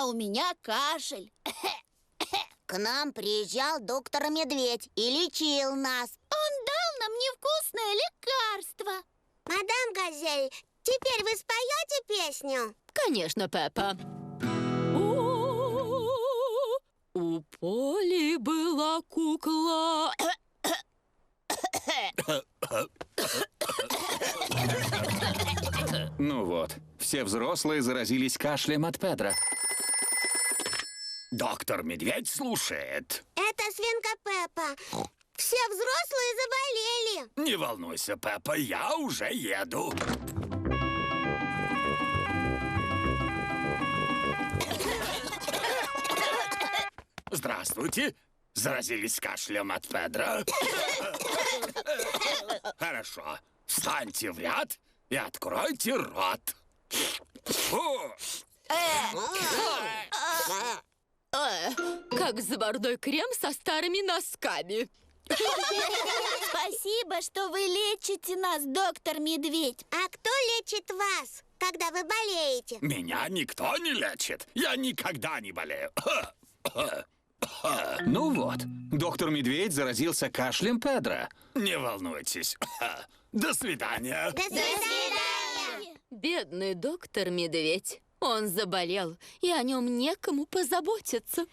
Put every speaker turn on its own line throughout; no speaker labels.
у меня кашель.
К нам приезжал доктор Медведь и лечил нас.
Он дал нам невкусное лекарство.
Мадам Газель, теперь вы споете песню?
Конечно, Пеппа. У Поли была кукла.
Ну вот, все взрослые заразились кашлем от Педро.
Доктор Медведь слушает.
Это свинка Пеппа. Все взрослые заболели.
Не волнуйся, Пеппа, я уже еду. Здравствуйте. Заразились кашлем от Педро? Хорошо. Встаньте в ряд и откройте рот. Фу.
Как заварной крем со старыми носками.
Спасибо, что вы лечите нас, доктор Медведь.
А кто лечит вас, когда вы болеете?
Меня никто не лечит. Я никогда не болею.
Ну вот, доктор Медведь заразился кашлем Педро.
Не волнуйтесь. До свидания.
До свидания.
Бедный доктор Медведь. Он заболел, и о нем некому позаботиться.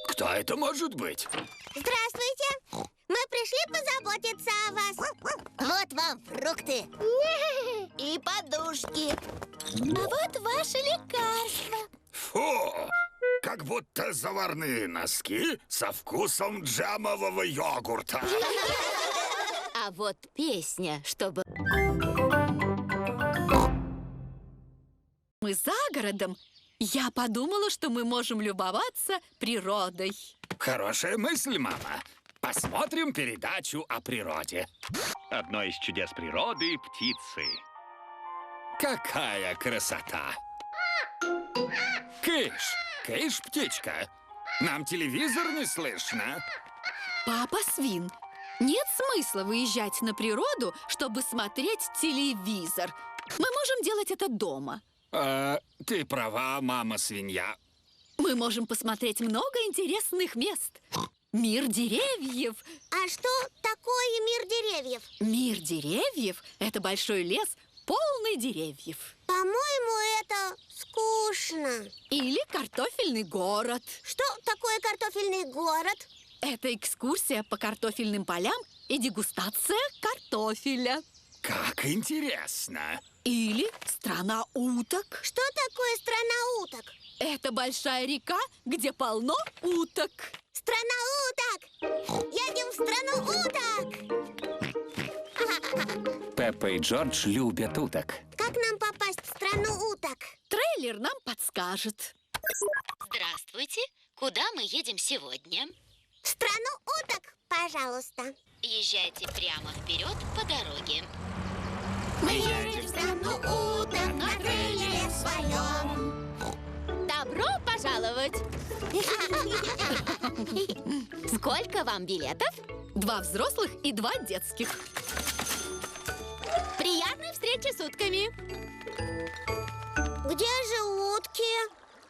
Кто это может быть?
Здравствуйте. Мы пришли позаботиться о вас. Вот вам фрукты.
И подушки. А вот ваше лекарство.
Фу! Как будто заварные носки со вкусом джемового йогурта.
А вот песня, чтобы...
Мы за городом. Я подумала, что мы можем любоваться природой.
Хорошая мысль, мама. Посмотрим передачу о природе.
Одно из чудес природы — птицы.
Какая красота! Кыш! Кыш, птичка! Нам телевизор не слышно.
Папа Свин, нет смысла выезжать на природу, чтобы смотреть телевизор. Мы можем делать это дома.
Ты права, мама-свинья.
Мы можем посмотреть много интересных мест. Мир деревьев.
А что такое мир деревьев?
Мир деревьев – это большой лес, полный деревьев.
По-моему, это скучно.
Или картофельный город.
Что такое картофельный город?
Это экскурсия по картофельным полям и дегустация картофеля.
Как интересно!
Или страна уток.
Что такое страна уток?
Это большая река, где полно уток.
Страна уток! Едем в страну уток!
Пеппа и Джордж любят уток.
Как нам попасть в страну уток?
Трейлер нам подскажет.
Здравствуйте. Куда мы едем сегодня?
В страну уток, пожалуйста.
Езжайте прямо вперед по дороге.
Мы едем в страну уток на трейлере своем.
Добро пожаловать! Сколько вам билетов?
2 взрослых и 2 детских.
Приятной встречи с утками!
Где же утки?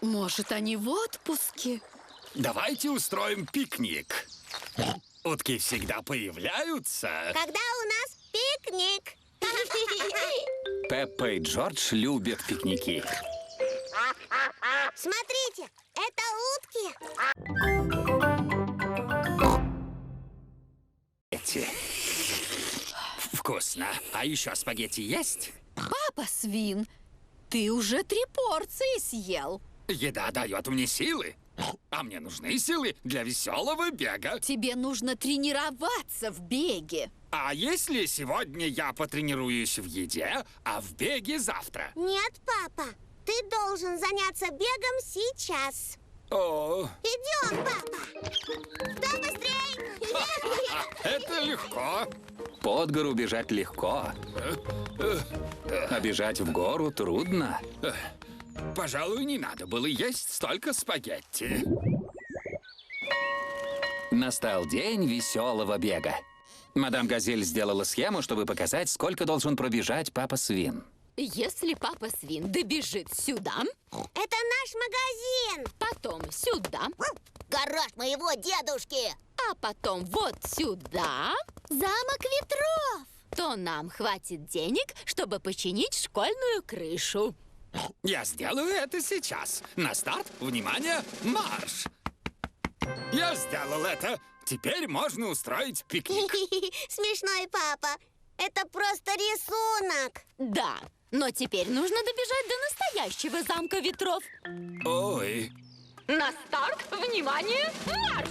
Может, они в отпуске?
Давайте устроим пикник. Утки всегда появляются.
Когда у нас пикник.
Пеппа и Джордж любят пикники.
Смотрите, это утки.
Вкусно. А еще спагетти есть?
Папа Свин, ты уже 3 порции съел.
Еда дает мне силы. А мне нужны силы для веселого бега.
Тебе нужно тренироваться в беге.
А если сегодня я потренируюсь в еде, а в беге завтра?
Нет, папа, ты должен заняться бегом сейчас.
О,
Идем, папа. Да быстрей!
это легко.
Под гору бежать легко. А бежать в гору трудно.
Пожалуй, не надо было есть столько спагетти.
Настал день веселого бега. Мадам Газель сделала схему, чтобы показать, сколько должен пробежать папа Свин.
Если папа Свин добежит сюда,
Это наш магазин.
потом сюда,
Гараж моего дедушки.
а потом вот сюда,
Замок ветров.
то нам хватит денег, чтобы починить школьную крышу.
Я сделаю это сейчас. На старт, внимание, марш! Я сделал это. Теперь можно устроить пикник.
Смешной папа. Это просто рисунок.
Да, но теперь нужно добежать до настоящего замка ветров.
Ой.
На старт, внимание, марш!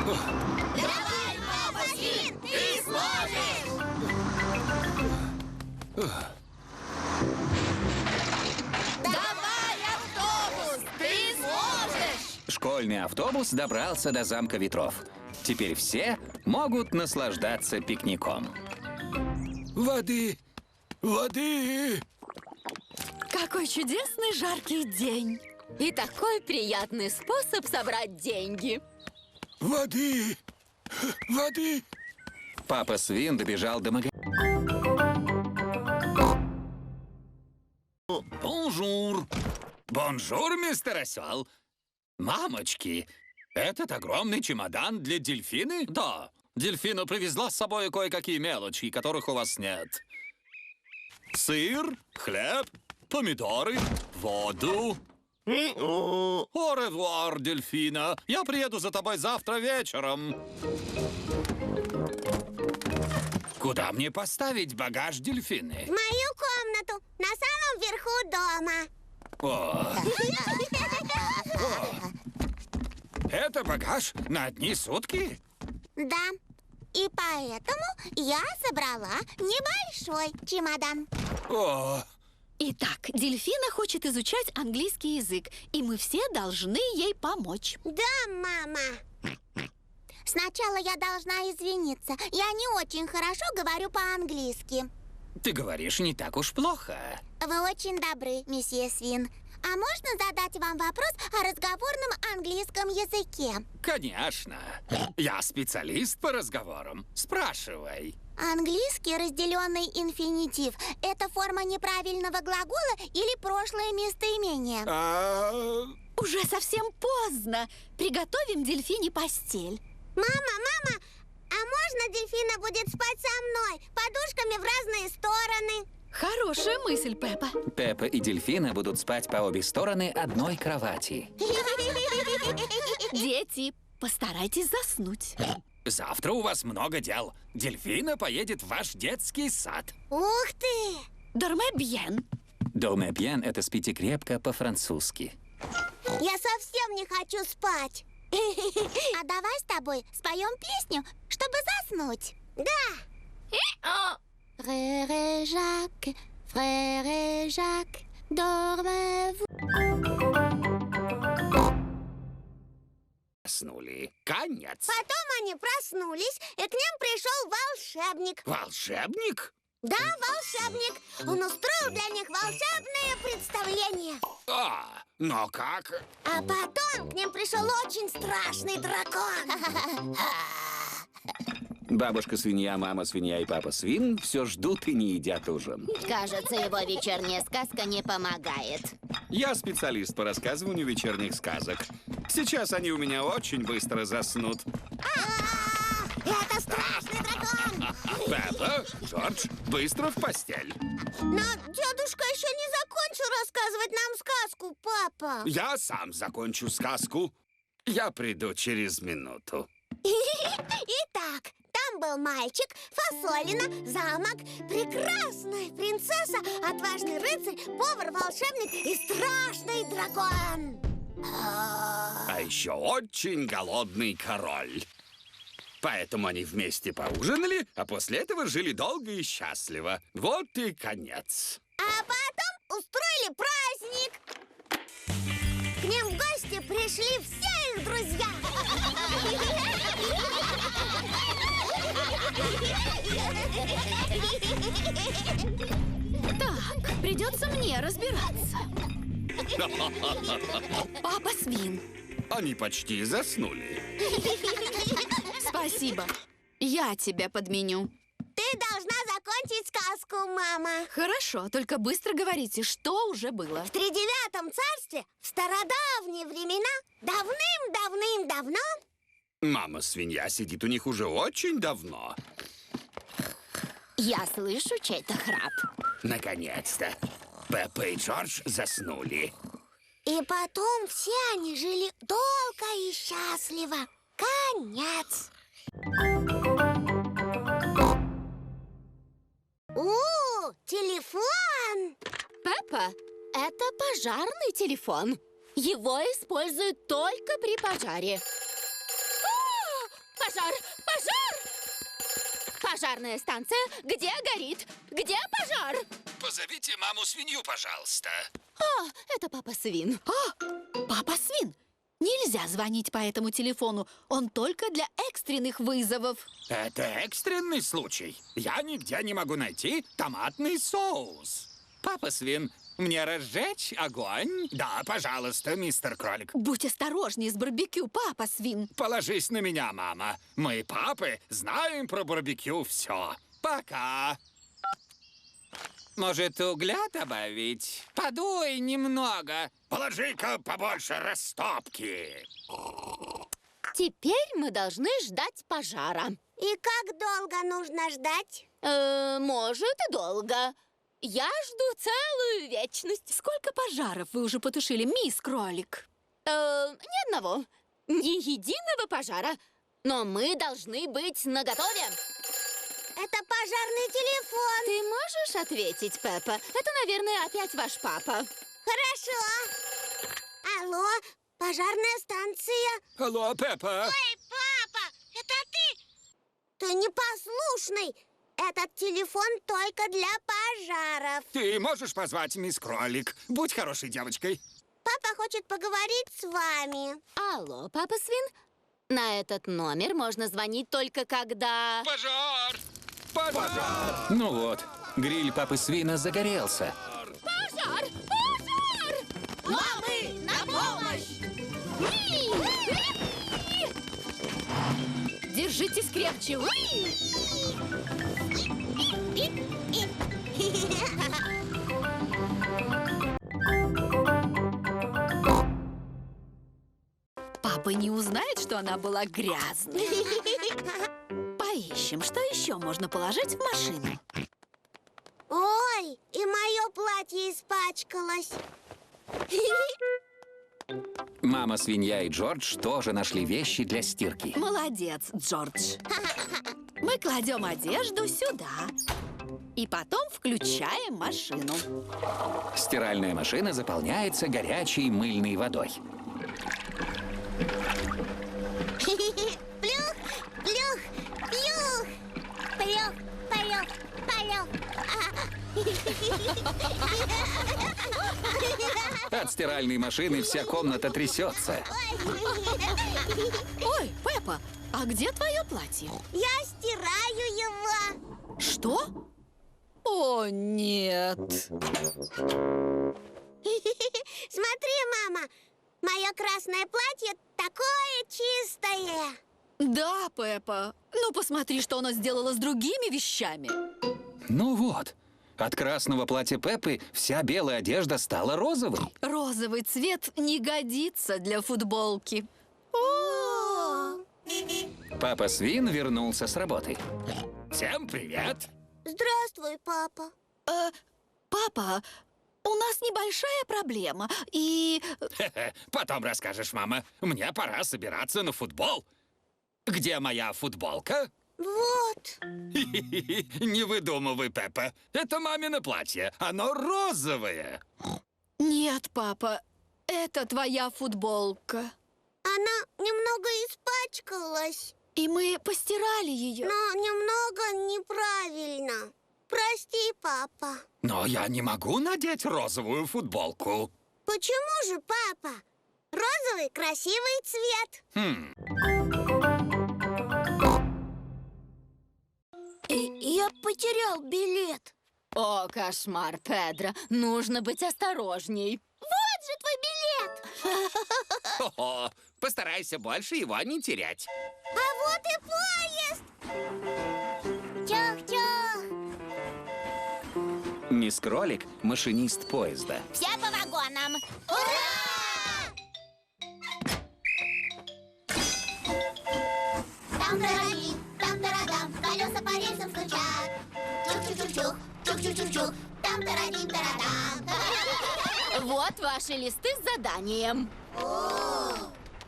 Давай, папа Свин, ты сможешь!
Давай, автобус, ты сможешь.
Школьный автобус добрался до замка ветров. Теперь все могут наслаждаться пикником.
Воды! Воды!
Какой чудесный жаркий день.
И такой приятный способ собрать деньги.
Воды! Воды!
Папа Свин добежал до магазина.
Бонжур! Бонжур, мистер Осел! Мамочки, этот огромный чемодан для дельфины? Да, дельфина привезла с собой кое-какие мелочи, которых у вас нет. Сыр, хлеб, помидоры, воду. Au revoir, дельфина. Я приеду за тобой завтра вечером. Куда мне поставить багаж дельфины?
В мою комнату, на самом верху дома.
О, это багаж на одни сутки?
Да. И поэтому я собрала небольшой чемодан.
О,
Итак, дельфина хочет изучать английский язык, и мы все должны ей помочь.
Да, мама. Сначала я должна извиниться. Я не очень хорошо говорю по-английски.
ты говоришь не так уж плохо.
Вы очень добры, месье Свин. А можно задать вам вопрос о разговорном английском языке?
Конечно. Я специалист по разговорам. Спрашивай.
Английский разделенный инфинитив – это форма неправильного глагола или прошлое местоимение?
Уже совсем поздно. Приготовим дельфине постель.
Мама, а можно дельфина будет спать со мной? Подушками в разные стороны.
Хорошая мысль, Пеппа.
Пеппа и дельфина будут спать по обе стороны одной кровати.
Дети, постарайтесь заснуть.
Завтра у вас много дел. Дельфина поедет в ваш детский сад.
Ух ты!
Дормебьен.
Dormez bien — это спите крепко по-французски.
Я совсем не хочу спать. А давай с тобой споем песню, чтобы заснуть. Да. Frère Jacques, dormez-vous?
Заснули. Конец.
Потом они проснулись, и к ним пришел волшебник.
Волшебник?
Да, волшебник. Он устроил для них волшебное представление.
Но как?
А потом к ним пришел очень страшный дракон.
Бабушка свинья, мама свинья и папа свин все ждут и не едят ужин.
Кажется, его вечерняя сказка не помогает.
Я специалист по рассказыванию вечерних сказок. Сейчас они у меня очень быстро заснут.
Это страшный дракон!
Пеппа, Джордж, быстро в постель.
Но дедушка еще не закончил рассказывать нам сказку, папа.
Я сам закончу сказку. Я приду через минуту.
Итак, там был мальчик, фасолина, замок, прекрасная принцесса, отважный рыцарь, повар, волшебник и страшный дракон.
А еще очень голодный король. Поэтому они вместе поужинали, а после этого жили долго и счастливо. Вот и конец.
А потом устроили праздник. К ним в гости пришли все их друзья.
Так, придется мне разбираться. Папа Свин,
Они почти заснули.
Спасибо. Я тебя подменю.
Ты должна закончить сказку, мама.
Хорошо, только быстро говорите, что уже было.
В тридевятом царстве, в стародавние времена, давным-давным-давно...
Мама-свинья сидит у них уже очень давно.
Я слышу чей-то храп.
Наконец-то. Пеппа и Джордж заснули.
И потом все они жили долго и счастливо. Конец. Телефон!
Пеппа, это пожарный телефон. Его используют только при пожаре. Пожар! Пожар! Пожарная станция. Где горит? Где пожар?
Позовите маму-свинью, пожалуйста.
О, это папа Свин.
Папа Свин, нельзя звонить по этому телефону. Он только для экстренных вызовов.
Это экстренный случай. Я нигде не могу найти томатный соус. Папа Свин, мне разжечь огонь? Да, пожалуйста, мистер Кролик.
Будь осторожней с барбекю, папа Свин.
Положись на меня, мама. Мы, папы, знаем про барбекю все. Пока. Может, угля добавить? Подуй немного. Положи-ка побольше растопки.
Теперь мы должны ждать пожара.
И как долго нужно ждать?
Может, и долго. Я жду целую вечность.
Сколько пожаров вы уже потушили, мисс Кролик?
Ни одного. Ни единого пожара. Но мы должны быть наготове.
Это пожарный телефон.
Ты можешь ответить, Пеппа? Это, наверное, опять ваш папа.
Хорошо. Алло, пожарная станция.
Алло, Пеппа.
Ой, папа, это ты? Ты непослушный. Этот телефон только для пожаров.
Ты можешь позвать мисс Кролик? Будь хорошей девочкой.
Папа хочет поговорить с вами.
Алло, папа Свин? На этот номер можно звонить только когда...
Пожар! Пожар!
Ну вот, гриль папы Свина загорелся.
Пожар! Пожар!
Мамы, на помощь!
Держитесь крепче. Папа не узнает, что она была грязной. Поищем, что еще можно положить в машину.
Ой, и мое платье испачкалось.
Мама-свинья и Джордж тоже нашли вещи для стирки.
Молодец, Джордж. Мы кладем одежду сюда. И потом включаем машину.
Стиральная машина заполняется горячей мыльной водой.
Плюх, плюх, плюх. Плюх, плюх, плюх.
От стиральной машины вся комната трясется.
Ой, Пеппа, а где твое платье?
Я стираю его.
Что? О, нет.
Смотри, мама, мое красное платье такое чистое.
Да, Пеппа. Ну, посмотри, что она сделала с другими вещами.
Ну вот, от красного платья Пеппы вся белая одежда стала розовой.
Розовый цвет не годится для футболки.
О,
Папа Свин вернулся с работы.
Всем привет.
здравствуй, папа.
Папа, у нас небольшая проблема, и...
Потом расскажешь, мама. Мне пора собираться на футбол. Где моя футболка?
Вот.
Не выдумывай, Пеппа. Это мамино платье. Оно розовое.
Нет, папа, это твоя футболка.
Она немного испачкалась,
И мы постирали ее.
но немного неправильно. Прости, папа.
Но я не могу надеть розовую футболку.
Почему же, папа? Розовый красивый цвет. Я потерял билет.
О, кошмар, Педро. Нужно быть осторожней.
Вот же твой билет.
Хо-хо.
Постарайся больше его не терять.
А вот и поезд! Чух-чух!
Мисс Кролик — машинист поезда.
Все по вагонам! Ура! Там-тарарим, там-тарадам, колеса по рельсам стучат. Чух-чух-чух-чух, чух-чух-чух-чух, там-тарарим-тарадам.
Вот ваши листы с заданием.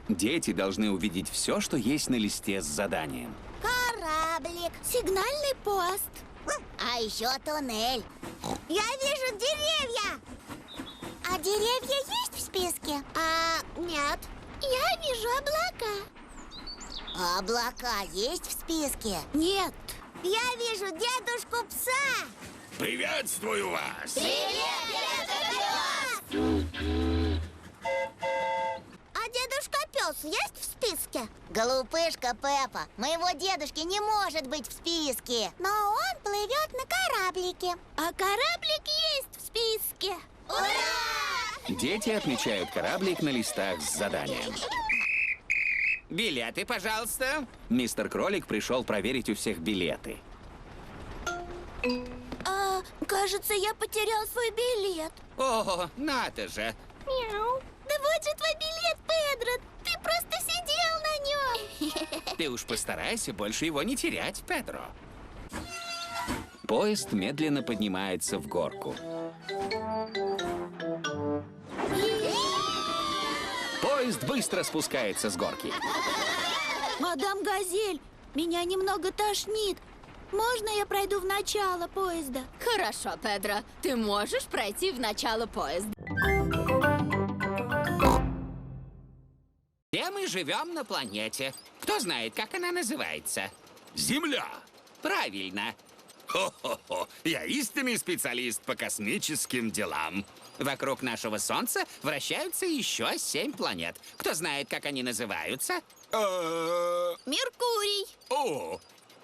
Дети должны увидеть все, что есть на листе с заданием.
Кораблик, сигнальный пост. А еще туннель. Я вижу деревья. А деревья есть в списке? Нет. Я вижу облака. Облака есть в списке? Нет. Я вижу дедушку пса.
Приветствую вас!
А дедушка пес есть в списке? Глупышка Пеппа, моего дедушки не может быть в списке. Но он плывет на кораблике. А кораблик есть в списке. Ура!
Дети отмечают кораблик на листах с заданием.
Билеты, пожалуйста.
Мистер Кролик пришел проверить у всех билеты.
Кажется, я потерял свой билет.
О, надо же.
Мяу. Да вот же твой билет, Педро. Ты просто сидел на нем.
Ты уж постарайся больше его не терять, Педро.
Поезд медленно поднимается в горку. Поезд быстро спускается с горки.
Мадам Газель, меня немного тошнит. Можно я пройду в начало поезда?
Хорошо, Педро. Ты можешь пройти в начало поезда.
Где мы живем на планете? Кто знает, как она называется?
Земля.
Правильно.
Хо-хо-хо. Я истинный специалист по космическим делам.
Вокруг нашего Солнца вращаются еще 7 планет. Кто знает, как они называются?
Меркурий,
О,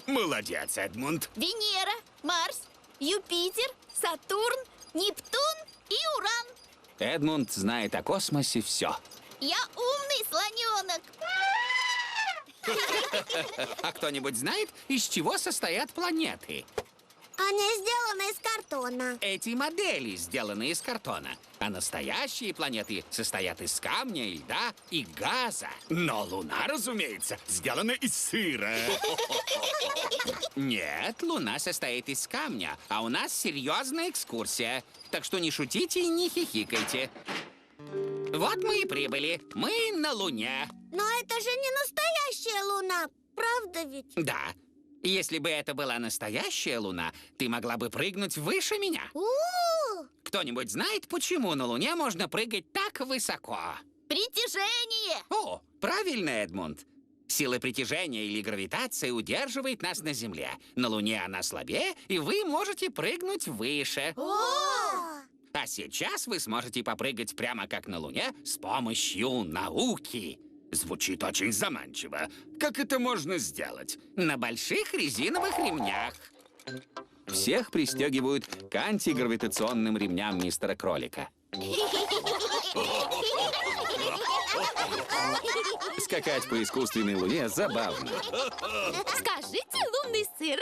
молодец, Эдмунд.
Венера, Марс, Юпитер, Сатурн, Нептун и Уран.
Эдмунд знает о космосе все.
Я умный слоненок.
А кто-нибудь знает, из чего состоят планеты?
Они сделаны из картона.
Эти модели сделаны из картона, а настоящие планеты состоят из камня, льда и газа.
Но Луна, разумеется, сделана из сыра.
Нет, Луна состоит из камня, а у нас серьезная экскурсия. Так что не шутите и не хихикайте. Вот мы и прибыли. Мы на Луне.
Но это же не настоящая Луна, правда ведь?
Да. Если бы это была настоящая Луна, ты могла бы прыгнуть выше меня.
У-у-у!
Кто-нибудь знает, почему на Луне можно прыгать так высоко?
Притяжение!
О, правильно, Эдмунд. Сила притяжения или гравитация удерживает нас на Земле. На Луне она слабее, и вы можете прыгнуть выше.
О!
А сейчас вы сможете попрыгать прямо как на Луне с помощью науки.
Звучит очень заманчиво. Как это можно сделать?
На больших резиновых ремнях.
Всех пристегивают к антигравитационным ремням мистера Кролика. Скакать по искусственной луне забавно.
Скажите лунный сыр.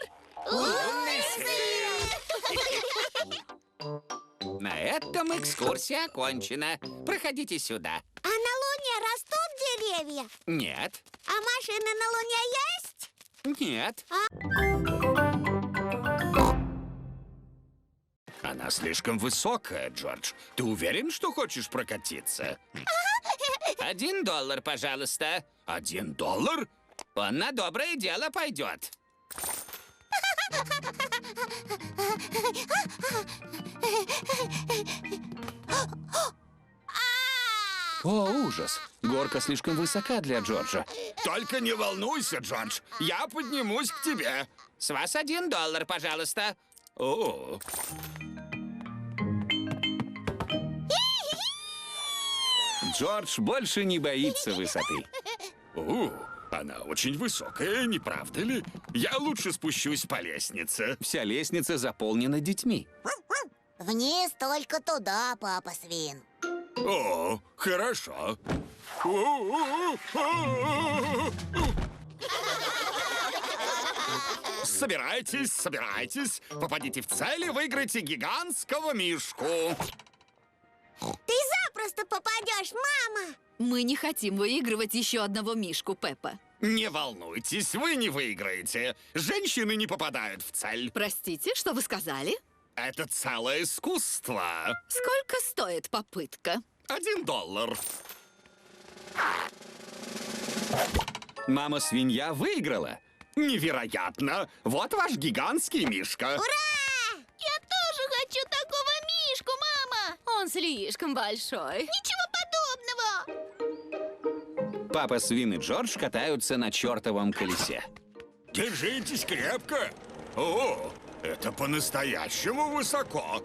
На этом экскурсия окончена. Проходите сюда.
А на Луне растут деревья?
Нет,
А машины на Луне есть?
нет.
Она слишком высокая, Джордж. Ты уверен, что хочешь прокатиться?
$1, пожалуйста.
$1?
Он на доброе дело пойдет.
О, ужас! Горка слишком высока для Джорджа.
Только не волнуйся, Джордж. Я поднимусь к тебе.
С вас $1, пожалуйста.
О,
Джордж больше не боится высоты.
она очень высокая, не правда ли? Я лучше спущусь по лестнице.
Вся лестница заполнена детьми.
Вниз только туда, папа Свин.
О, хорошо. Собирайтесь, собирайтесь. Попадите в цель и выиграйте гигантского мишку.
Ты запросто попадешь, мама!
Мы не хотим выигрывать еще одного мишку, Пеппа.
Не волнуйтесь, вы не выиграете. Женщины не попадают в цель.
Простите, что вы сказали?
Это целое искусство.
Сколько стоит попытка?
$1. Мама-свинья выиграла. Невероятно! Вот ваш гигантский мишка.
Ура!
Я тоже хочу такого мишку, мама!
Он слишком большой.
Ничего подобного!
Папа Свин и Джордж катаются на чертовом колесе.
Держитесь крепко. О, это по-настоящему высоко.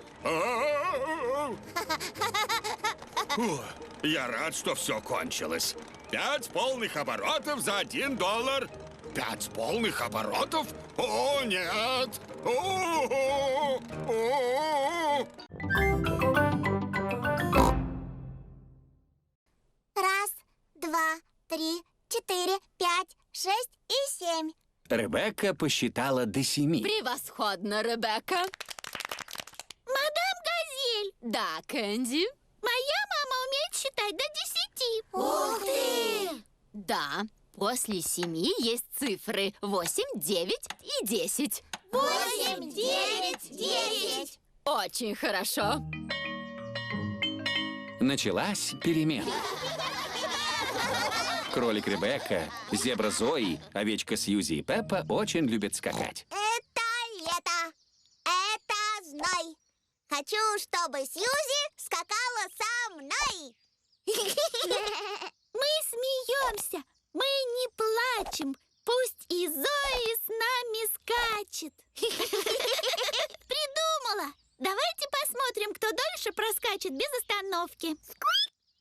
Фу, я рад, что все кончилось. 5 полных оборотов за $1. 5 полных оборотов? О, нет!
Раз, два, три, 4, 5, 6 и 7.
Ребекка посчитала до 7.
Превосходно, Ребекка.
Мадам Газель,
Да, Кэнди.
моя мама умеет считать до 10.
Ух ты!
Да, после 7 есть цифры 8, 9 и 10.
8, 9, 10.
Очень хорошо.
Началась перемена. Кролик Ребекка, зебра Зои, овечка Сьюзи и Пеппа очень любят скакать.
Это лето. Это зной. Хочу, чтобы Сьюзи скакала со мной.
Мы смеемся, мы не плачем. Пусть и Зои с нами скачет. Придумала! Давайте посмотрим, кто дольше проскачет без остановки.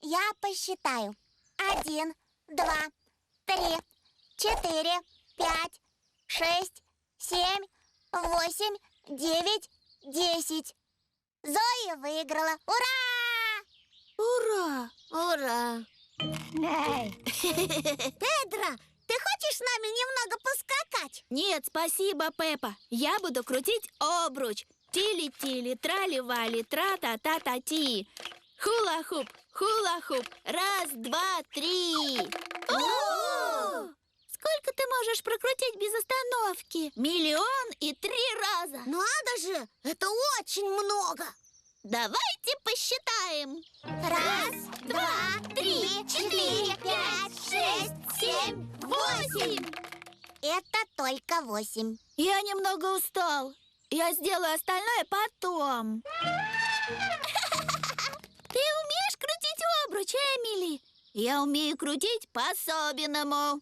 Я посчитаю. 1, 2, 3, 4, 5, 6, 7, 8, 9, 10. Зоя выиграла. Ура!
Ура!
Ура! Педро, ты хочешь с нами немного поскакать?
Нет, спасибо, Пеппа. Я буду крутить обруч. Тили-тили, трали-вали, тра-та-та-та-ти. Хула-хуп, хула-хуп. Раз, два, три. О! Сколько ты можешь прокрутить без остановки? 1,003 раза.
Надо же, это очень много.
Давайте посчитаем.
1, 2, 3, 4, 5, 6, 7, 8. Это только 8.
Я немного устал. Я сделаю остальное потом. Ты умеешь крутить обруч, Эмили? Я умею крутить по-особенному.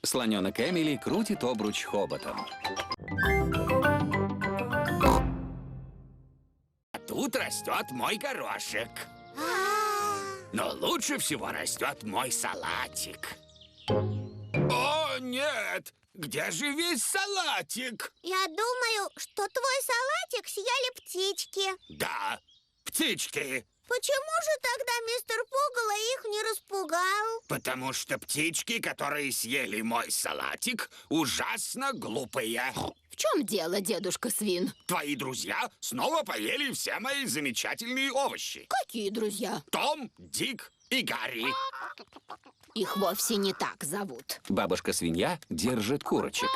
Слоненок Эмили крутит обруч хоботом.
Тут растет мой горошек. Но лучше всего растет мой салатик.
О, нет! Где же весь салатик?
Я думаю, что твой салатик съели птички.
Да, птички.
Почему же тогда мистер Пугало их не распугал?
Потому что птички, которые съели мой салатик, ужасно глупые.
В чем дело, дедушка Свин?
Твои друзья снова поели все мои замечательные овощи.
Какие друзья?
Том, Дик и Гарри.
Их вовсе не так зовут.
Бабушка-свинья держит курочек.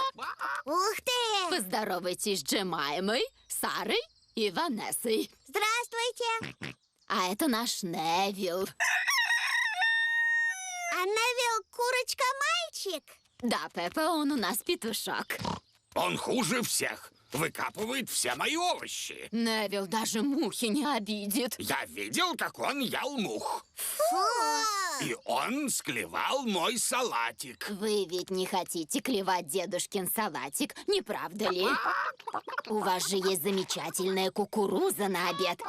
Ух ты!
Поздоровайтесь с Джемаймой, Сарой и Ванессой.
Здравствуйте!
А это наш Невил.
А Невил курочка-мальчик?
Да, Пеппа, он у нас петушок.
Он хуже всех. Выкапывает все мои овощи.
Невил даже мухи не обидит.
Я видел, как он ел мух.
Фу!
И он склевал мой салатик.
Вы ведь не хотите клевать дедушкин салатик, не правда ли? У вас же есть замечательная кукуруза на обед.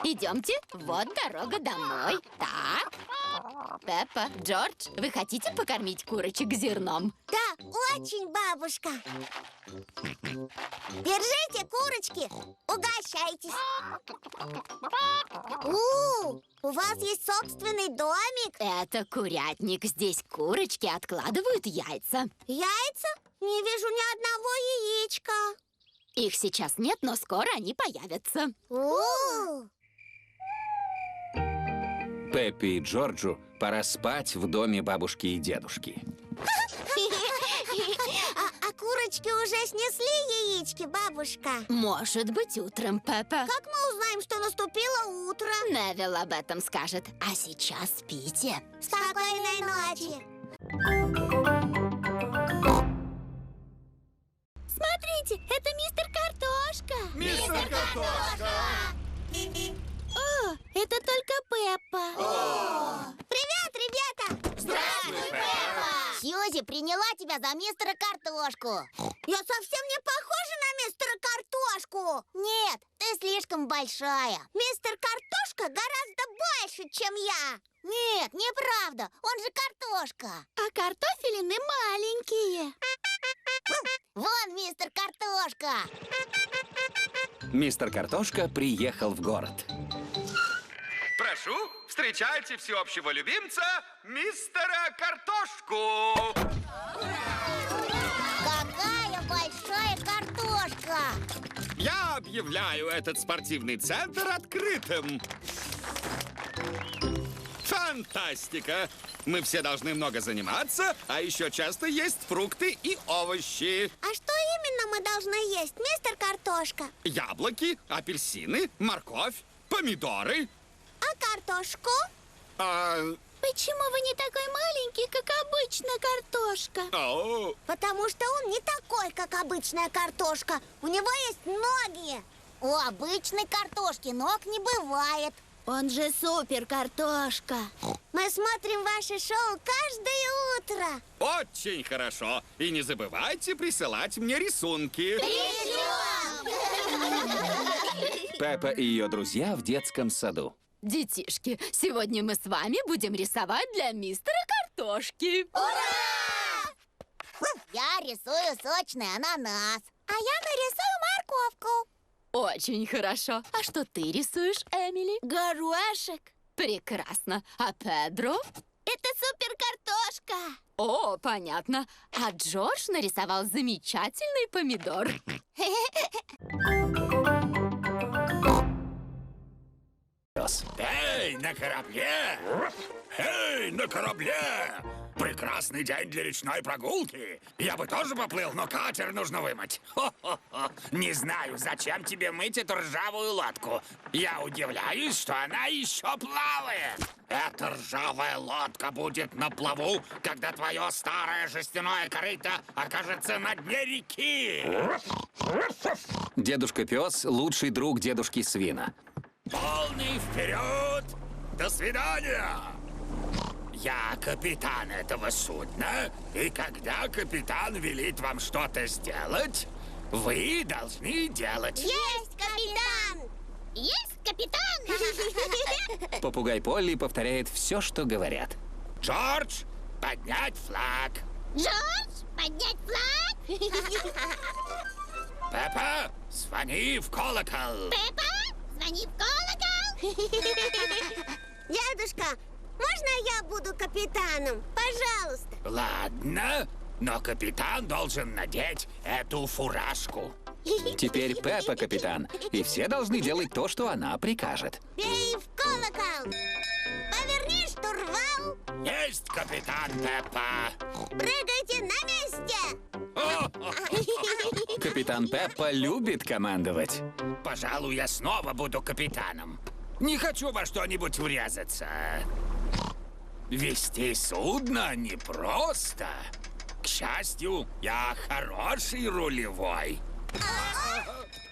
Идемте, вот дорога домой. Так, Пеппа, Джордж, вы хотите покормить курочек зерном?
Да, очень, бабушка. Держите, курочки, угощайтесь. У вас есть собственный домик?
Это курятник. Здесь курочки откладывают яйца.
Яйца? Не вижу ни одного яичка.
Их сейчас нет, но скоро они появятся.
Пеппи и Джорджу пора спать в доме бабушки и дедушки.
А курочки уже снесли яички, бабушка?
Может быть, утром, Пеппа.
Как мы узнаем, что наступило утро?
Невилл об этом скажет. А сейчас спите.
Спокойной ночи.
Смотрите, это мистер Картошка.
Мистер Картошка!
О, это только Пеппа.
Привет, ребята!
Здравствуй, Пеппа!
Сьюзи приняла тебя за мистера Картошку. Я совсем не похожа на мистера Картошку. Нет, ты слишком большая. Мистер Картошка гораздо больше, чем я. Нет, неправда, он же Картошка.
А картофелины маленькие.
Вон мистер Картошка.
Мистер Картошка приехал в город.
Прошу, встречайте всеобщего любимца, мистера Картошку!
Какая большая картошка!
Я объявляю этот спортивный центр открытым. Фантастика! Мы все должны много заниматься, а еще часто есть фрукты и овощи.
А что именно мы должны есть, мистер Картошка?
Яблоки, апельсины, морковь, помидоры.
А картошку?
Почему вы не такой маленький, как обычно картошка?
Потому что он не такой, как обычная картошка. У него есть ноги. У обычной картошки ног не бывает.
Он же супер картошка.
Мы смотрим ваше шоу каждое утро.
Очень хорошо. И не забывайте присылать мне рисунки.
Пеппа и ее друзья в детском саду.
Детишки, сегодня мы с вами будем рисовать для мистера Картошки.
Я рисую сочный ананас. А я нарисую морковку.
Очень хорошо. А что ты рисуешь, Эмили?
Горошек.
Прекрасно. А Педро?
Это супер картошка.
О, понятно. А Джордж нарисовал замечательный помидор.
Эй, на корабле! Эй, на корабле! Прекрасный день для речной прогулки. Я бы тоже поплыл, но катер нужно вымыть. Хо-хо-хо. Не знаю, зачем тебе мыть эту ржавую лодку. Я удивляюсь, что она еще плавает. Эта ржавая лодка будет на плаву, когда твое старое жестяное корыто окажется на дне реки.
Дедушка Пес – лучший друг дедушки Свина.
Полный вперед! До свидания! Я капитан этого судна, и когда капитан велит вам что-то сделать, вы должны делать.
Есть, капитан!
Есть, капитан?
Попугай Полли повторяет все, что говорят.
Джордж, поднять флаг.
Джордж, поднять флаг.
Пеппа, звони в колокол.
Пеппа, звони в колокол.
Дедушка, можно я буду капитаном? Пожалуйста.
Ладно, но капитан должен надеть эту фуражку.
Теперь Пеппа капитан, и все должны делать то, что она прикажет.
Бей в колокол. Поверни штурвал.
Есть, капитан Пеппа.
Прыгайте на месте.
Капитан Пеппа любит командовать.
Пожалуй, я снова буду капитаном. Не хочу во что-нибудь врезаться. Вести судно непросто. К счастью, я хороший рулевой.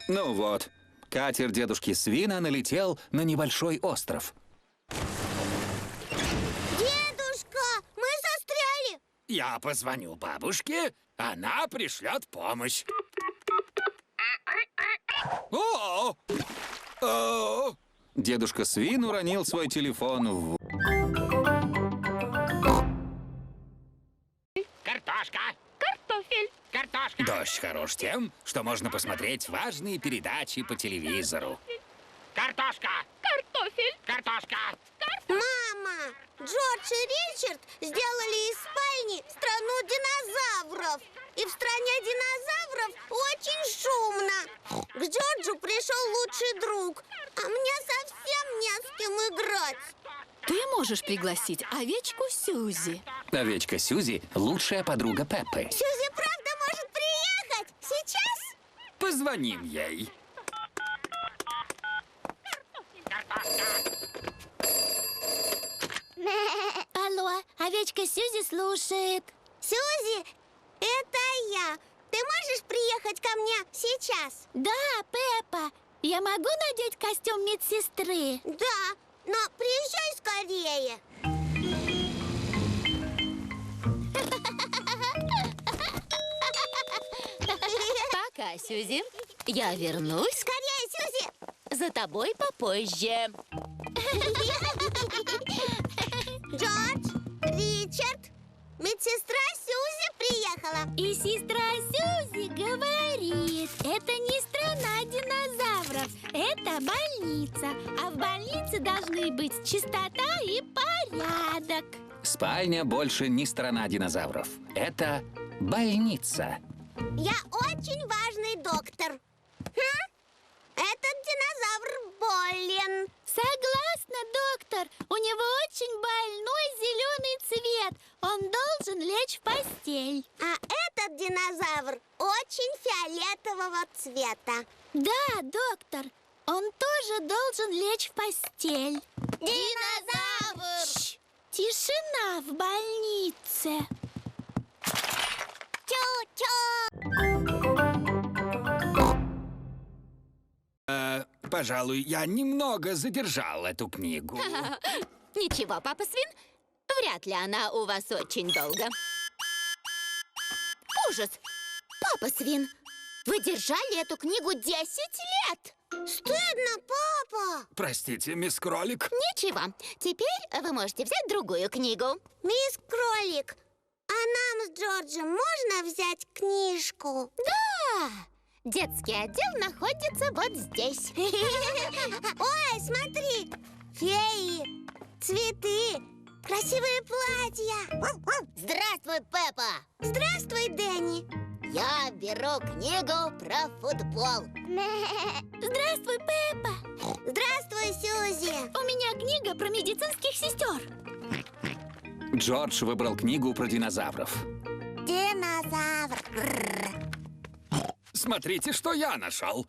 Ну вот, катер дедушки Свина налетел на небольшой остров.
Дедушка, мы застряли.
Я позвоню бабушке, она пришлет помощь. О! О!
Дедушка Свин уронил свой телефон в...
Дождь хорош тем, что можно посмотреть важные передачи по телевизору.
Картошка!
Картофель.
Картошка!
Мама, Джордж и Ричард сделали из спальни страну динозавров. И в стране динозавров очень шумно. К Джорджу пришел лучший друг, а мне совсем не с кем играть.
Ты можешь пригласить овечку Сьюзи.
Овечка Сьюзи – лучшая подруга Пеппы.
Сьюзи правда может приехать сейчас?
Позвоним ей.
Алло, овечка Сьюзи слушает.
Сьюзи, это я. Ты можешь приехать ко мне сейчас?
Да, Пеппа, я могу надеть костюм медсестры?
Да, но приезжай скорее.
Пока, Сьюзи. Я вернусь
Скорее, Сьюзи!
за тобой попозже.
Джордж, Ричард, медсестра Сьюзи приехала.
И сестра Сьюзи говорит, это не страна динозавров, это больница. А в больнице должны быть чистота и порядок.
Спальня больше не страна динозавров. Это больница.
Я очень важный доктор. Этот динозавр болен.
Согласна, доктор. У него очень больной зеленый цвет. Он должен лечь в постель.
А этот динозавр очень фиолетового цвета.
Да, доктор. Он тоже должен лечь в постель.
Динозавр!
Шш, тишина в больнице.
Пожалуй, я немного задержал эту книгу.
Ничего, папа Свин, вряд ли она у вас очень долго. Ужас! Папа Свин, вы держали эту книгу 10 лет!
Стыдно, папа!
Простите, мисс Кролик.
Ничего, теперь вы можете взять другую книгу.
Мисс Кролик, а нам с Джорджем можно взять книжку?
Да! Детский отдел находится вот здесь.
Ой, смотри! Феи, цветы, красивые платья.
Здравствуй, Пеппа!
Здравствуй, Дэнни.
Я беру книгу про футбол.
Здравствуй, Пеппа.
Здравствуй, Сьюзи.
У меня книга про медицинских сестер.
Джордж выбрал книгу про динозавров.
Динозавр.
Смотрите, что я нашел.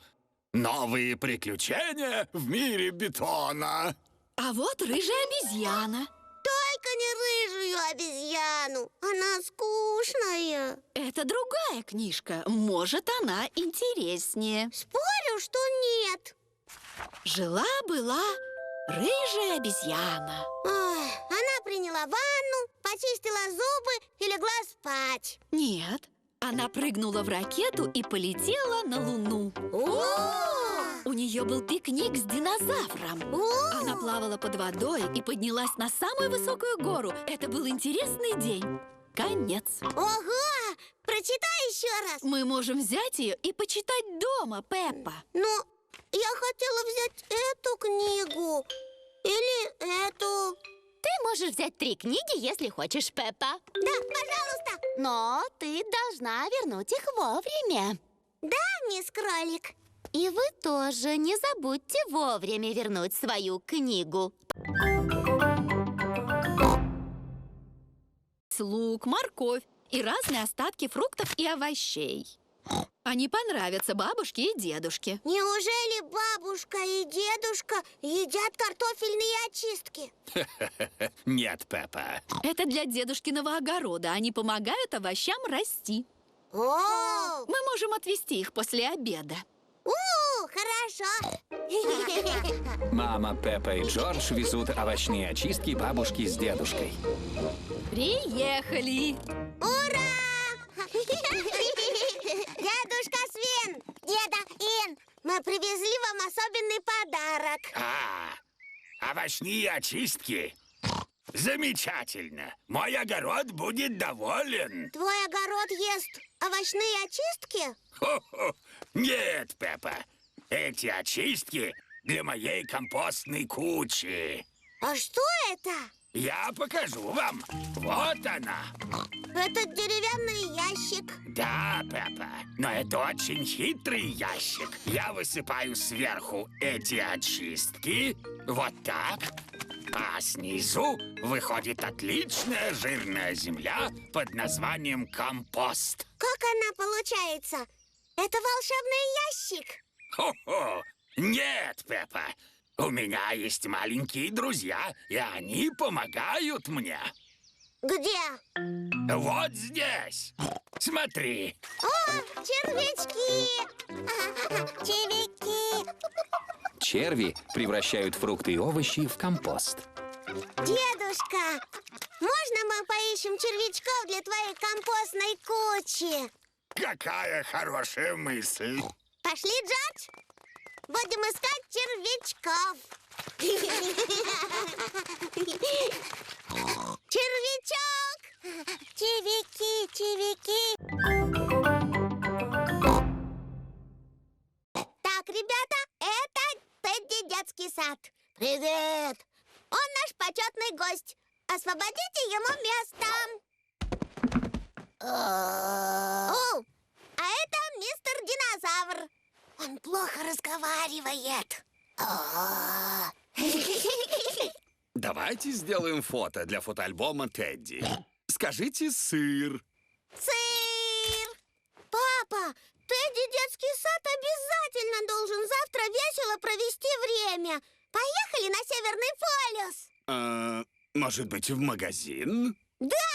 Новые приключения в мире бетона.
А вот рыжая обезьяна.
Только не рыжую обезьяну. Она скучная.
Это другая книжка. Может, она интереснее.
Спорю, что нет.
Жила-была рыжая обезьяна.
Ой, она приняла ванну, почистила зубы и легла спать.
Нет, она прыгнула в ракету и полетела на Луну. У нее был пикник с динозавром. Она плавала под водой и поднялась на самую высокую гору. Это был интересный день. Конец.
Ого! Прочитай еще раз.
Мы можем взять ее и почитать дома, Пеппа.
Но я хотела взять эту книгу. Или эту.
Ты можешь взять 3 книги, если хочешь, Пеппа.
Да, пожалуйста.
Но ты должна вернуть их вовремя.
Да, мисс Кролик.
И вы тоже не забудьте вовремя вернуть свою книгу.
Лук, морковь и разные остатки фруктов и овощей. Они понравятся бабушке и дедушке.
Неужели бабушка и дедушка едят картофельные очистки?
Нет, Пеппа.
Это для дедушкиного огорода. Они помогают овощам расти.
О,
Мы можем отвезти их после обеда.
хорошо.
Мама, Пеппа и Джордж везут овощные очистки бабушке с дедушкой.
Приехали!
Ура! Дедушка Свин, деда Ин, мы привезли вам особенный подарок.
Овощные очистки. Замечательно. Мой огород будет доволен.
Твой огород ест овощные очистки?
Хо-хо. Нет, Пеппа. Эти очистки для моей компостной кучи.
А что это?
Я покажу вам. Вот она.
Это деревянный ящик.
Да, Пеппа, но это очень хитрый ящик. Я высыпаю сверху эти очистки, вот так, а снизу выходит отличная жирная земля под названием компост.
Как она получается? Это волшебный ящик?
Хо-хо! Нет, Пеппа, у меня есть маленькие друзья, и они помогают мне.
Где?
Вот здесь. Смотри.
О, червячки! Червяки!
Черви превращают фрукты и овощи в компост.
Дедушка, можно мы поищем червячков для твоей компостной кучи?
Какая хорошая мысль.
Пошли, Джордж. Будем искать червячков. Червячок! Червяки, червяки. Так, ребята, это Тедди детский сад. Привет! Он наш почетный гость. Освободите ему место. О, а это мистер Динозавр. Он плохо разговаривает.
Давайте сделаем фото для фотоальбома Тедди. Скажите «сыр».
Сыр! Папа, Тедди детский сад обязательно должен завтра весело провести время. Поехали на Северный полюс.
Может быть, в магазин?
Да!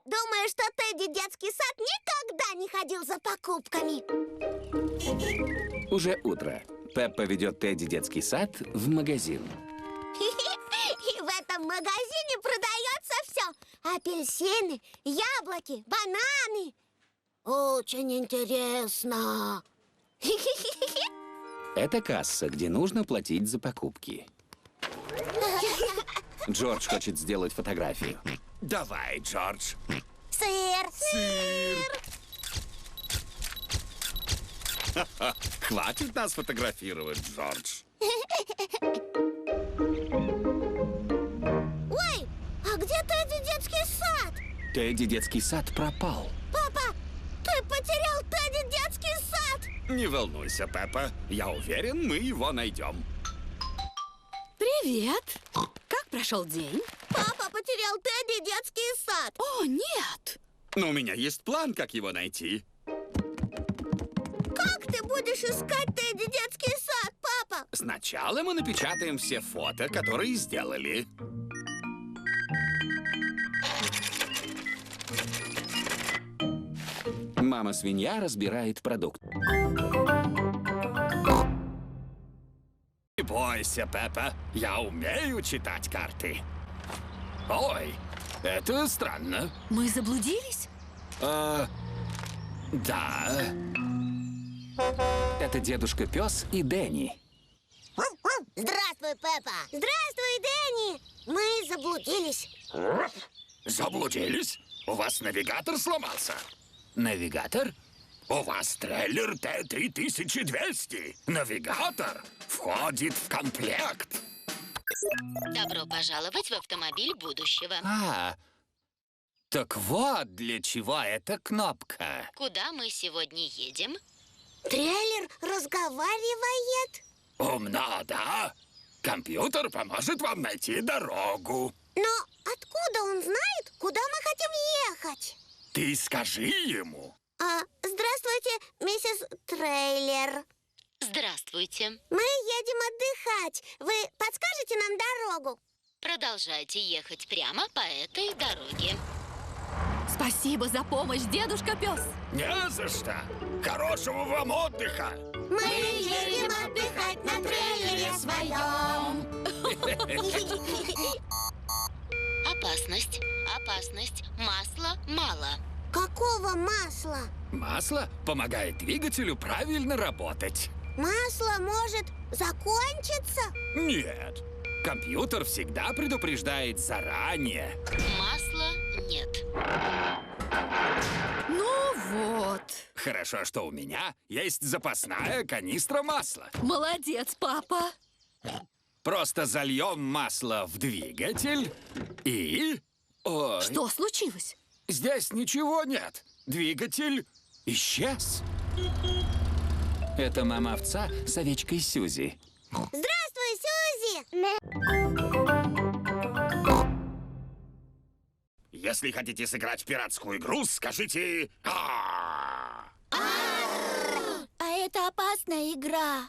Думаю, что Тедди детский сад никогда не ходил за покупками.
Уже утро. Пеппа ведет Тедди детский сад в магазин.
И в этом магазине продается все. Апельсины, яблоки, бананы. Очень интересно.
Это касса, где нужно платить за покупки. Джордж хочет сделать фотографию.
Давай, Джордж.
Сыр.
Сыр. Хватит нас фотографировать, Джордж.
Ой, а где Тедди детский сад?
Тедди детский сад пропал.
Папа, ты потерял Тедди детский сад.
Не волнуйся, Пеппа. Я уверен, мы его найдем.
Привет! Как прошел день?
Папа потерял Тедди детский сад.
О, нет!
Но у меня есть план, как его найти.
Как ты будешь искать Тедди детский сад, папа?
Сначала мы напечатаем все фото, которые сделали.
Мама-свинья разбирает продукт.
Не бойся, Пеппа, я умею читать карты. Ой, это странно.
Мы заблудились?
Да.
Это дедушка Пес и Дэнни.
Здравствуй, Пеппа. Здравствуй, Дэнни. Мы заблудились.
Заблудились? У вас навигатор сломался?
Навигатор?
У вас трейлер Т-3200. Навигатор входит в комплект.
Добро пожаловать в автомобиль будущего.
Так вот для чего эта кнопка.
Куда мы сегодня едем?
Трейлер разговаривает.
Умно, да? Компьютер поможет вам найти дорогу.
Но откуда он знает, куда мы хотим ехать?
Ты скажи ему.
Здравствуйте, миссис Трейлер.
Здравствуйте.
Мы едем отдыхать. Вы подскажете нам дорогу?
Продолжайте ехать прямо по этой дороге.
Спасибо за помощь, дедушка Пес.
Не за что. Хорошего вам отдыха.
Мы едем отдыхать на трейлере своем.
Опасность, опасность. Масла мало.
Какого масла?
Масло помогает двигателю правильно работать.
Масло может закончиться?
Нет. Компьютер всегда предупреждает заранее.
Масла нет.
Ну вот.
Хорошо, что у меня есть запасная канистра масла.
Молодец, папа.
Просто зальем масло в двигатель и... Ой,
Что случилось?
здесь ничего нет. Двигатель исчез.
Это мама-овца с овечкой Сьюзи.
Здравствуй, Сьюзи!
Если хотите сыграть в пиратскую игру, скажите «А».
А это опасная игра.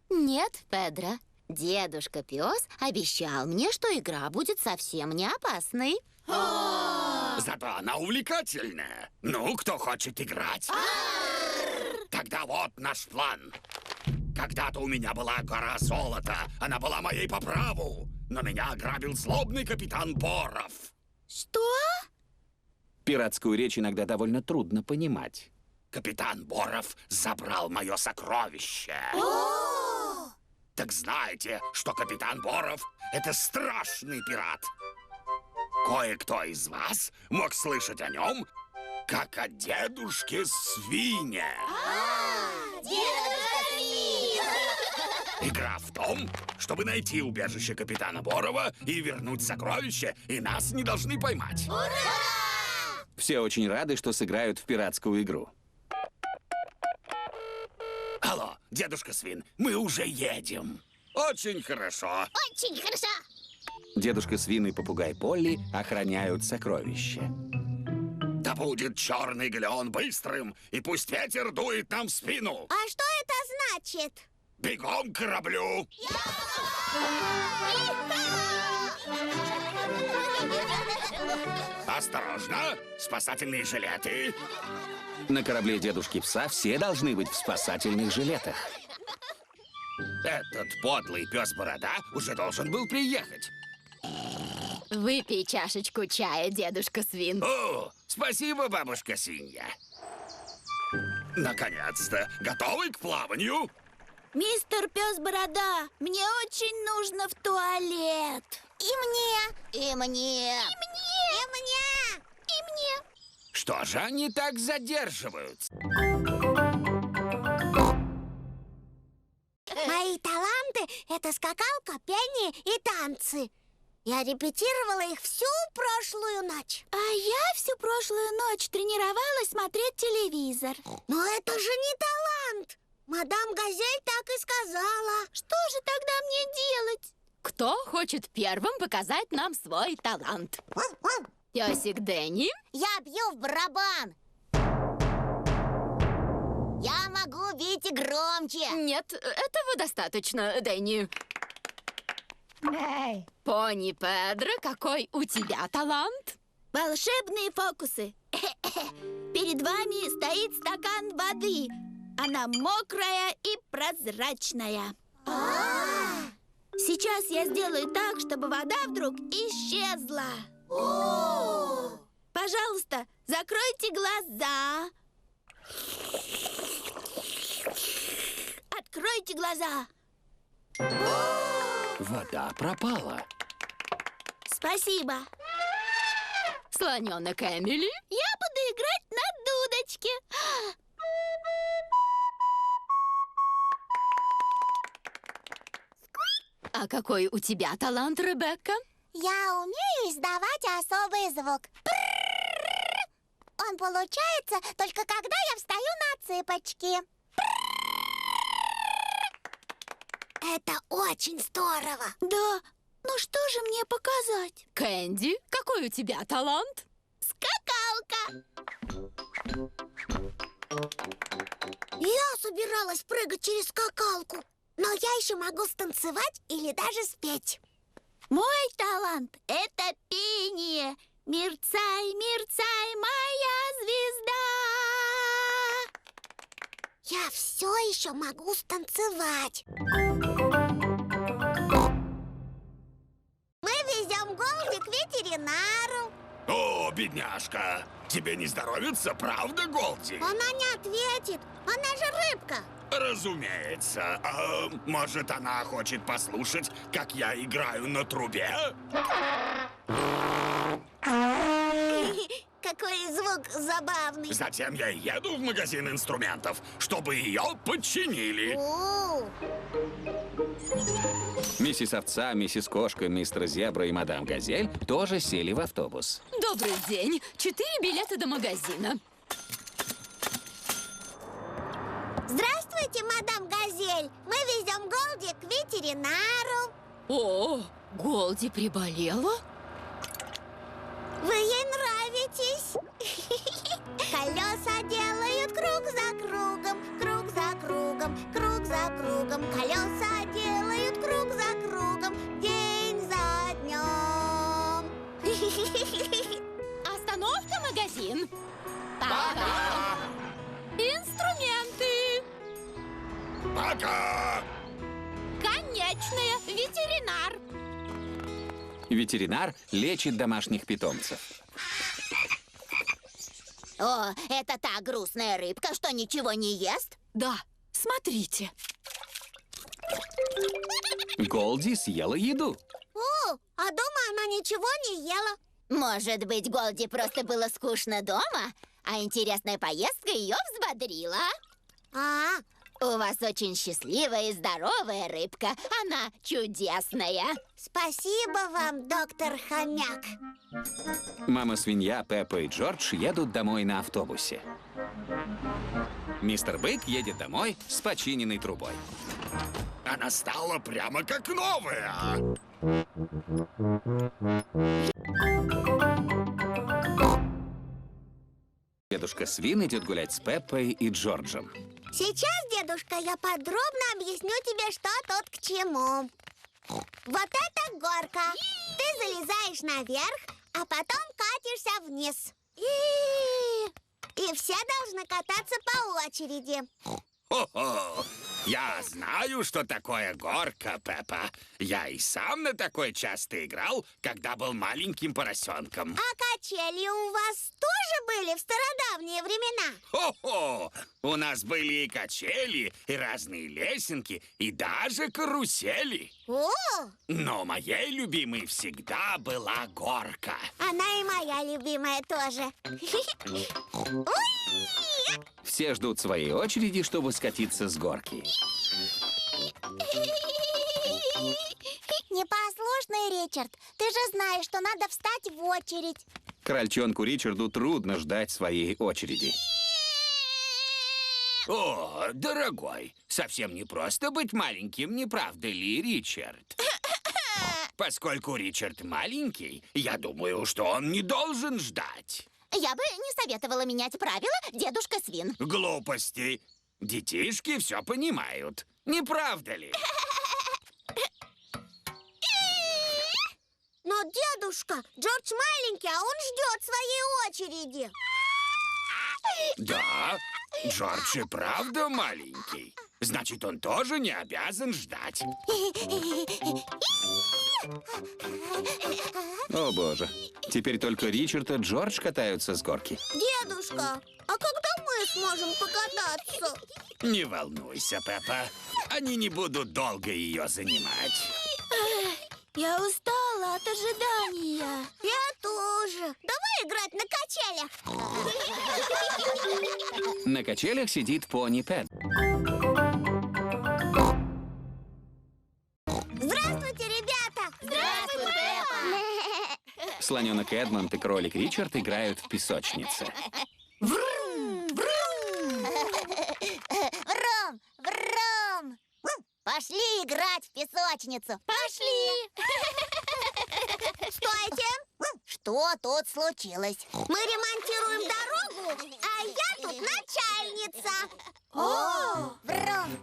Нет, Педро. Дедушка Пес обещал мне, что игра будет совсем не опасной.
Зато она увлекательная. Ну, кто хочет играть? Тогда вот наш план. Когда-то у меня была гора золота. Она была моей по праву. Но меня ограбил злобный капитан Боров.
Что?
Пиратскую речь иногда довольно трудно понимать.
Капитан Боров забрал мое сокровище. Так знаете, что капитан Боров — это страшный пират. Кое-кто из вас мог слышать о нем, как о дедушке Свине. Игра в том, чтобы найти убежище капитана Борова и вернуть сокровище, и нас не должны поймать.
Все очень рады, что сыграют в пиратскую игру.
Алло, дедушка Свин, мы уже едем. Очень хорошо.
Очень хорошо.
Дедушка Свин и попугай Полли охраняют сокровища.
Да будет черный галеон быстрым, и пусть ветер дует нам в спину.
А что это значит?
Бегом к кораблю. Осторожно, спасательные жилеты.
На корабле дедушки Пса все должны быть в спасательных жилетах.
Этот подлый пес-борода уже должен был приехать.
Выпей чашечку чая, дедушка Свин.
О, спасибо, бабушка Синья. Наконец-то, готовы к плаванию?
Мистер Пес-борода, мне очень нужно в туалет.
И мне.
И мне.
И мне.
И мне.
Что же они так задерживаются?
Мои таланты — это скакалка, пение и танцы. Я репетировала их всю прошлую ночь.
А я всю прошлую ночь тренировалась смотреть телевизор.
Но это же не талант. Мадам Газель так и сказала.
Что же тогда мне делать?
Кто хочет первым показать нам свой талант? Песик Дэнни?
Я бью в барабан. Я могу бить и громче.
Нет, этого достаточно, Дэнни. Пони Педро, какой у тебя талант?
Волшебные фокусы. Перед вами стоит стакан воды. Она мокрая и прозрачная. Сейчас я сделаю так, чтобы вода вдруг исчезла. Пожалуйста, закройте глаза. Откройте глаза.
Вода пропала.
Спасибо.
Слоненок Эмили?
Я буду играть на дудочке.
А какой у тебя талант, Ребекка?
Я умею издавать особый звук. Он получается только когда я встаю на цыпочки. Это очень здорово.
Да, ну что же мне показать?
Кэнди, какой у тебя талант?
Скакалка.
Я собиралась прыгать через скакалку, но я еще могу станцевать или даже спеть.
Мой талант — это пение. Мерцай, мерцай, моя звезда.
Я все еще могу станцевать. Мы везем голубя к ветеринару.
О, О, бедняжка! Тебе не здоровится, правда, Голди?
Она не ответит. Она же рыбка.
Разумеется. А, может, она хочет послушать, как я играю на трубе?
Какой звук забавный.
Затем я еду в магазин инструментов, чтобы ее подчинили.
О,
Миссис Овца, миссис Кошка, мистер Зебра и мадам Газель тоже сели в автобус.
Добрый день. 4 билета до магазина.
Здравствуйте, мадам Газель. Мы везем Голди к ветеринару.
О, Голди приболела?
Вы ей нравитесь. Колеса делают круг за кругом, круг за кругом, круг за кругом. Колеса делают круг за кругом, день за днем.
Остановка, магазин.
Пока!
Инструменты.
Пока!
Конечная. Ветеринар.
Ветеринар лечит домашних питомцев.
О, это та грустная рыбка, что ничего не ест?
Да, смотрите.
Голди съела еду.
О, а дома она ничего не ела.
Может быть, Голди просто было скучно дома, а интересная поездка ее взбодрила.
А,
У вас очень счастливая и здоровая рыбка. Она чудесная.
спасибо вам, доктор Хомяк.
Мама-свинья, Пеппа и Джордж едут домой на автобусе. Мистер Бык едет домой с починенной трубой.
Она стала прямо как новая.
Дедушка Свин идет гулять с Пеппой и Джорджем.
Сейчас, дедушка, я подробно объясню тебе, что тут к чему. Вот это горка. Ты залезаешь наверх, а потом катишься вниз. И все должны кататься по очереди.
Хо-хо! Я знаю, что такое горка, Пеппа. Я и сам на такой часто играл, когда был маленьким поросенком.
А качели у вас тоже были в стародавние времена?
Хо-хо! У нас были и качели, и разные лесенки, и даже карусели.
О,
Но моей любимой всегда была горка.
она и моя любимая тоже. Уи!
Все ждут своей очереди, чтобы скатиться с горки.
Непослушный Ричард, ты же знаешь, что надо встать в очередь.
Крольчонку Ричарду трудно ждать своей очереди.
О, дорогой, совсем не просто быть маленьким, не правда ли, Ричард? Поскольку Ричард маленький, я думаю, что он не должен ждать.
Я бы не советовала менять правила, дедушка Свин.
Глупости. Детишки все понимают. Не правда ли?
Но, дедушка, Джордж маленький, а он ждет своей очереди.
Да, Джордж и правда маленький. Значит, он тоже не обязан ждать.
О, боже. Теперь только Ричард и Джордж катаются с горки.
Дедушка, а когда мы сможем покататься?
Не волнуйся, Пеппа. Они не будут долго ее занимать.
Я устала от ожидания.
Я тоже. Давай играть на качелях.
На качелях сидит пони Пэт.
Здравствуйте, ребята!
Здравствуй, Пеппа!
Слоненок Эдмонд и кролик Ричард играют в песочнице.
Врум, врум. Пошли играть в песочницу.
Пошли!
Стойте! Что тут случилось? Мы ремонтируем дорогу, а я тут начальница. О, врум.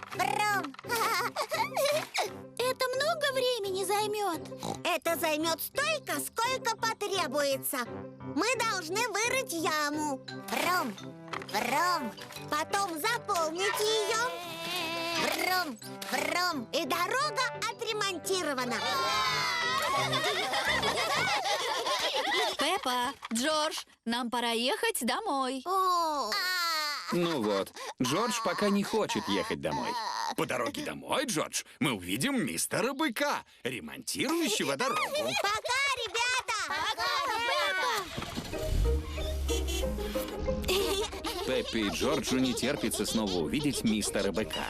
Это много времени займет.
Это займет столько, сколько потребуется. Мы должны вырыть яму. Врум. Потом заполнить ее. Врум. И дорога отремонтирована.
Пеппа Пеппа, Джордж, нам пора ехать домой.
Ну вот, Джордж пока не хочет ехать домой.
По дороге домой, Джордж, мы увидим мистера Быка, ремонтирующего дорогу.
Пока, ребята!
Пеппи и Джорджу не терпится снова увидеть мистера Быка.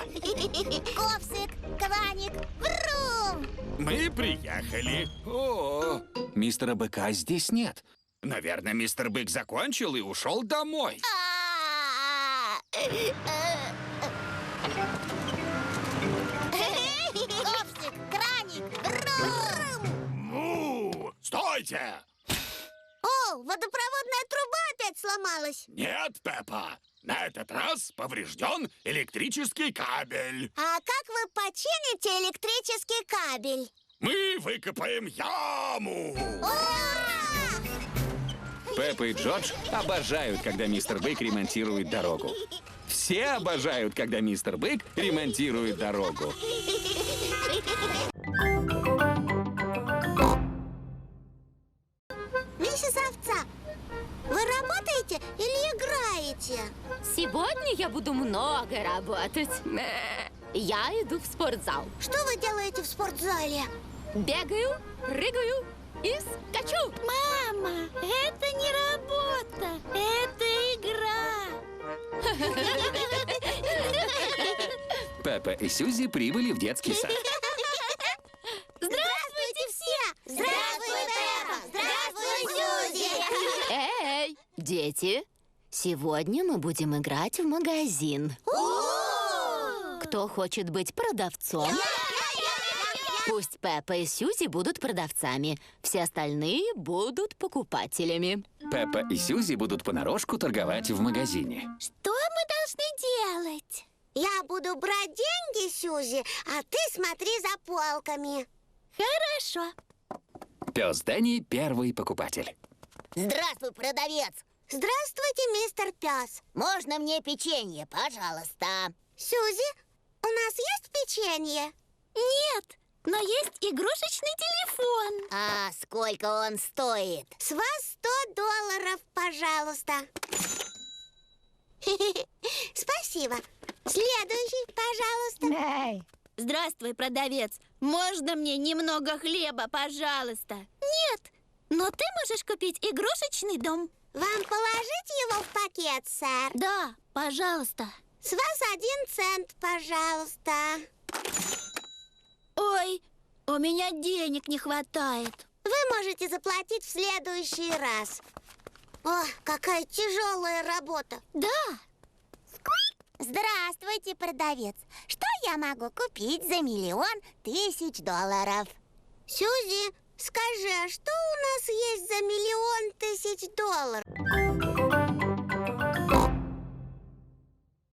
Ковсик, Кваник, врум!
Мы приехали. О,
Мистера Быка здесь нет.
наверное, мистер Бык закончил и ушел домой.
Ковсик, Краник, врум!
Му! Стойте!
О, водопроводная труба опять сломалась.
Нет, Пеппа, на этот раз поврежден электрический кабель.
А как вы почините электрический кабель?
Мы выкопаем яму.
Ура!
Пеппа и Джордж обожают, когда мистер Бык ремонтирует дорогу. Все обожают, когда мистер Бык ремонтирует дорогу.
Миссис Овца, вы работаете или играете?
Сегодня я буду много работать. Я иду в спортзал.
Что вы делаете в спортзале?
Бегаю, прыгаю и скачу.
Мама, это не работа, это игра.
Пеппа и Сьюзи прибыли в детский сад.
Здравствуйте все! Здравствуй, Пеппа! Здравствуй, Сьюзи!
Эй, дети, сегодня мы будем играть в магазин. Кто хочет быть продавцом? Пусть Пеппа и Сьюзи будут продавцами. Все остальные будут покупателями.
Пеппа и Сьюзи будут понарошку торговать в магазине.
Что мы должны делать?
Я буду брать деньги, Сьюзи, а ты смотри за полками.
Хорошо.
Пес Дэнни — первый покупатель.
Здравствуй, продавец! Здравствуйте, мистер Пес. Можно мне печенье, пожалуйста? Сьюзи, у нас есть печенье?
Нет, но есть игрушечный телефон.
А сколько он стоит? С вас $100, пожалуйста. Спасибо. Следующий, пожалуйста.
Здравствуй, продавец. Можно мне немного хлеба, пожалуйста? Нет, но ты можешь купить игрушечный дом.
Вам положить его в пакет, сэр?
Да, пожалуйста.
С вас 1 цент, пожалуйста.
Ой, у меня денег не хватает.
Вы можете заплатить в следующий раз. О, какая тяжелая работа.
Да.
Здравствуйте, продавец. Что я могу купить за $1 000 000? Сьюзи, скажи, а что у нас есть за $1 000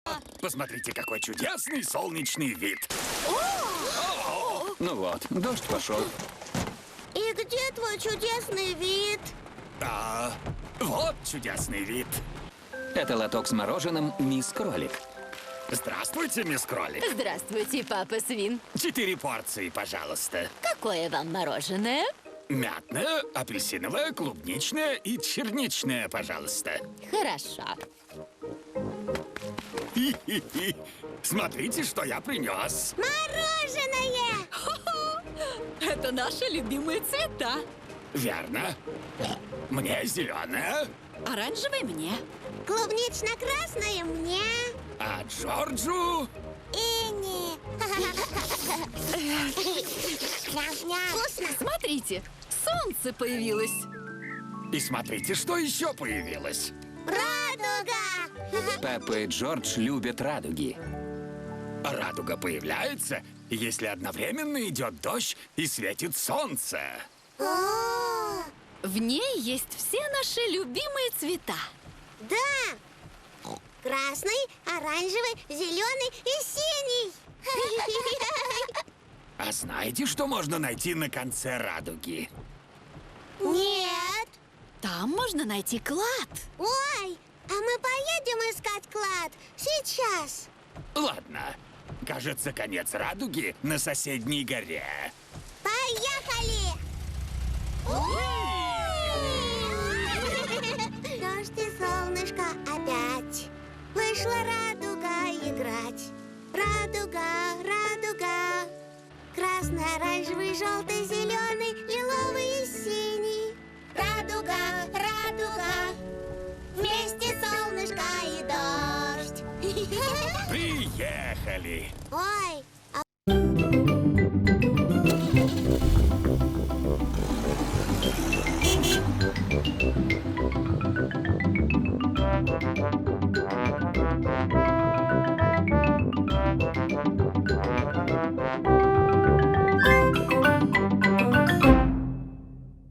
000?
Посмотрите, какой чудесный солнечный вид.
Ну вот, дождь пошел.
И где твой чудесный вид?
Вот чудесный вид.
Это лоток с мороженым «Мисс Кролик».
Здравствуйте, мисс Кролик.
Здравствуйте, папа Свин.
4 порции, пожалуйста.
Какое вам мороженое?
Мятное, апельсиновое, клубничное и черничное, пожалуйста.
Хорошо.
Хи-хи-хи. Смотрите, что я принес.
Мороженое!
Это наши любимые цвета.
Верно. Мне зеленое,
Оранжевый мне.
Клубнично-красное мне.
а Джорджу...
Инни. Вкусно.
Смотрите, солнце появилось.
И смотрите, что еще появилось.
Радуга.
Пеппа и Джордж любят радуги.
Радуга появляется, если одновременно идет дождь и светит солнце.
О,
В ней есть все наши любимые цвета.
да. Красный, оранжевый, зеленый и синий.
А знаете, что можно найти на конце радуги?
Нет.
Там можно найти клад.
Ой, а мы поедем искать клад сейчас.
Ладно. Кажется, конец радуги на соседней горе.
Поехали! Красный, оранжевый, желтый, зеленый, лиловый и синий. Радуга, радуга, вместе солнышко и дождь.
Приехали!
Ой,